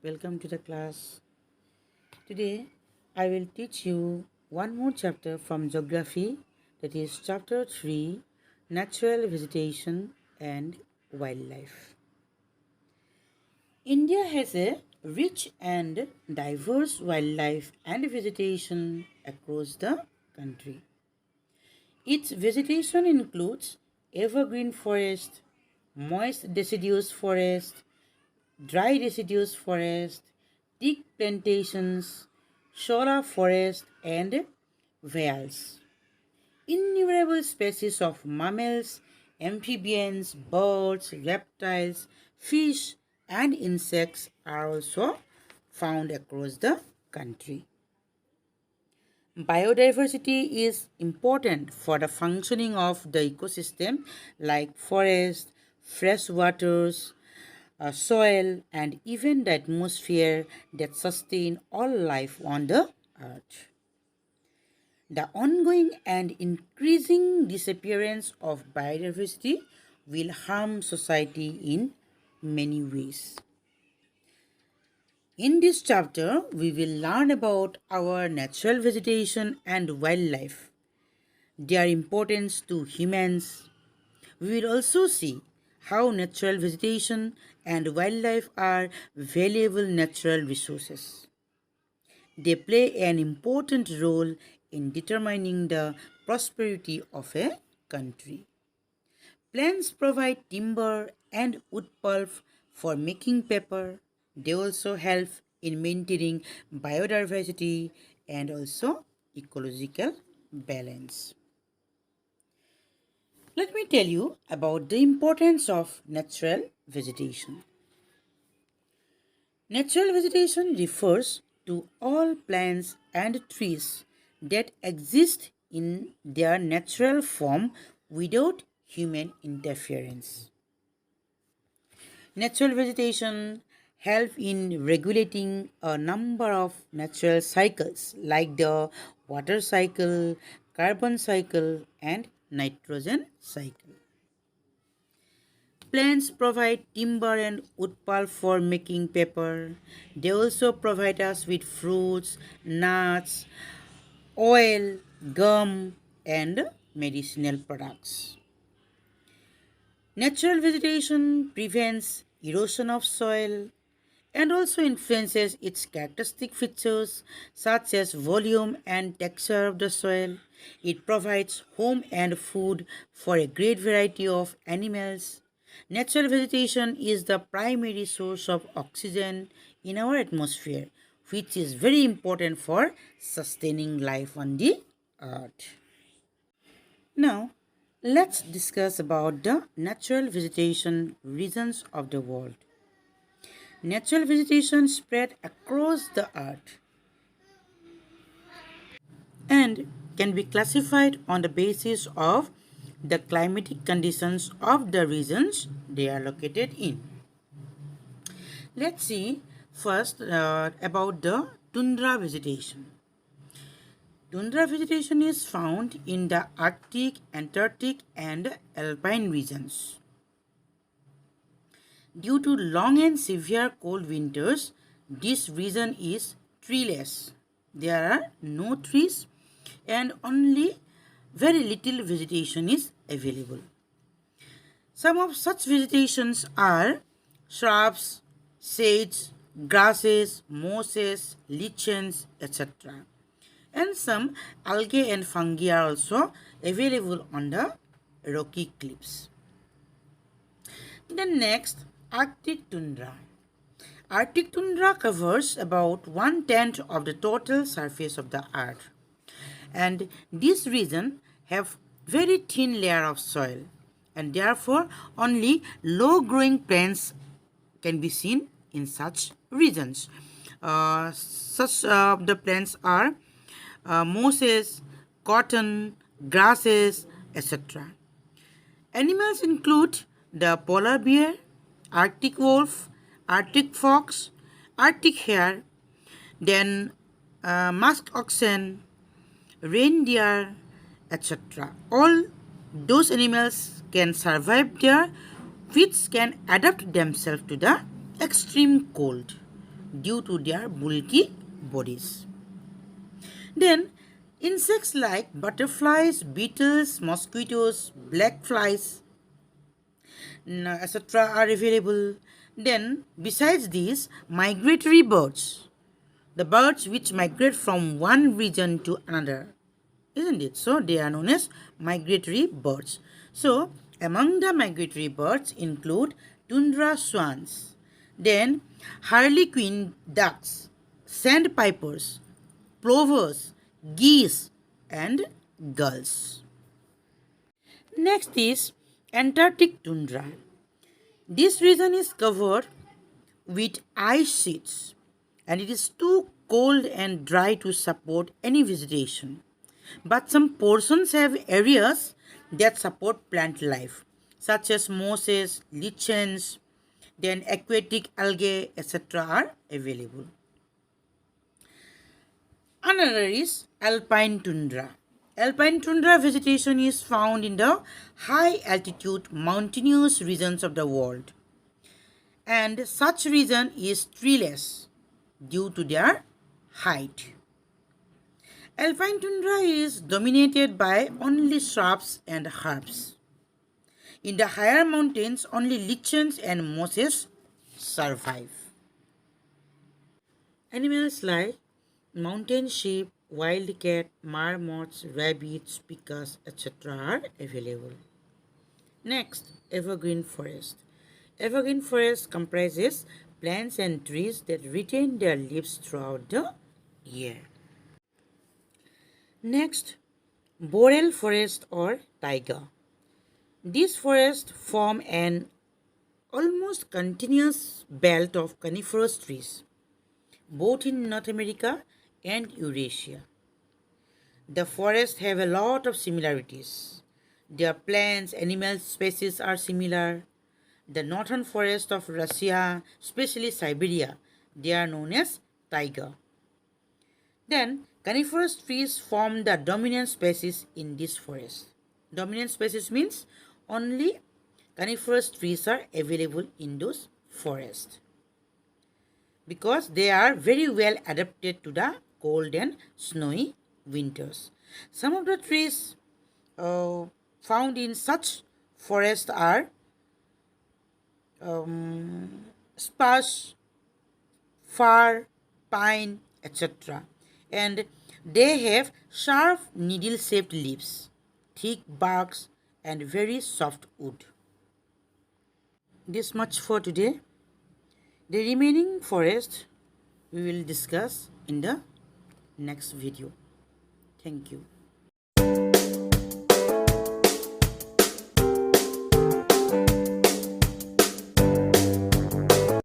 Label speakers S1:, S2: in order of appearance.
S1: Welcome to the class. Today I will teach you one more chapter from geography, that is chapter 3, natural vegetation and wildlife. India has a rich and diverse wildlife and vegetation across the country. Its vegetation includes evergreen forest, moist deciduous forest, dry deciduous forest, teak plantations, shola forest, and vales. Innumerable species of mammals, amphibians, birds, reptiles, fish, and insects are also found across the country. Biodiversity is important for the functioning of the ecosystem like forest, fresh waters, soil, and even the atmosphere that sustain all life on the earth. The ongoing and increasing disappearance of biodiversity will harm society in many ways. In this chapter, we will learn about our natural vegetation and wildlife, their importance to humans. We will also see how natural vegetation and wildlife are valuable natural resources. They play an important role in determining the prosperity of a country. Plants provide timber and wood pulp for making paper. They also help in maintaining biodiversity and also ecological balance. Let me tell you about the importance of natural vegetation. Natural vegetation refers to all plants and trees that exist in their natural form without human interference. Natural vegetation help in regulating a number of natural cycles like the water cycle, carbon cycle, and nitrogen cycle. Plants provide timber and wood pulp for making paper. They also provide us with fruits, nuts, oil, gum, and medicinal products. Natural vegetation prevents erosion of soil and also influences its characteristic features such as volume and texture of the soil. It provides home and food for a great variety of animals. Natural vegetation is the primary source of oxygen in our atmosphere, which is very important for sustaining life on the earth. Now, let's discuss about the natural vegetation regions of the world. Natural vegetation spread across the earth and can be classified on the basis of the climatic conditions of the regions they are located in. Let's see first about the tundra vegetation. Tundra vegetation is found in the Arctic, Antarctic, and Alpine regions. Due to long and severe cold winters, this region is treeless. There are no trees and only very little vegetation is available. Some of such vegetations are shrubs, shades, grasses, mosses, lichens, etc. And some algae and fungi are also available on the rocky cliffs. Then next, Arctic tundra. Arctic tundra covers about 1/10 of the total surface of the earth. And this region have very thin layer of soil and therefore only low growing plants can be seen in such regions. The plants are mosses, cotton, grasses, etc. Animals include the polar bear, Arctic wolf, Arctic fox, Arctic hare, then musk oxen, reindeer, etc. All those animals can survive there, which can adapt themselves to the extreme cold. due to their bulky bodies. Then, insects like butterflies, beetles, mosquitoes, black flies, etc. are available. Then, besides these, migratory birds, the birds which migrate from one region to another, isn't it? So, they are known as migratory birds. So, among the migratory birds include tundra swans, then harlequin ducks, sandpipers, plovers, geese, and gulls. Next is Antarctic tundra. This region is covered with ice sheets and it is too cold and dry to support any vegetation. But some portions have areas that support plant life, such as mosses, lichens, then aquatic algae, etc. are available. Another is alpine tundra. Alpine tundra vegetation is found in the high altitude mountainous regions of the world, and such region is treeless due to their height. Alpine tundra is dominated by only shrubs and herbs. In the higher mountains, only lichens and mosses survive. Animals like mountain sheep, wild cat, marmots, rabbits, pikas, etc. are available. Next, evergreen forest. Evergreen forest comprises plants and trees that retain their leaves throughout the year. Next, Boreal Forest or TAIGA. These forests form an almost continuous belt of coniferous trees, both in North America and Eurasia. The forests have a lot of similarities. Their plants, animal species are similar. The northern forests of Russia, especially Siberia, they are known as taiga. Then, coniferous trees form the dominant species in this forest. Dominant species means only coniferous trees are available in those forests because they are very well adapted to the cold and snowy winters. Some of the trees found in such forests are spruce, fir, pine, etc. And they have sharp needle-shaped leaves, thick barks, and very soft wood. This much for today. The remaining forest we will discuss in the next video. Thank you.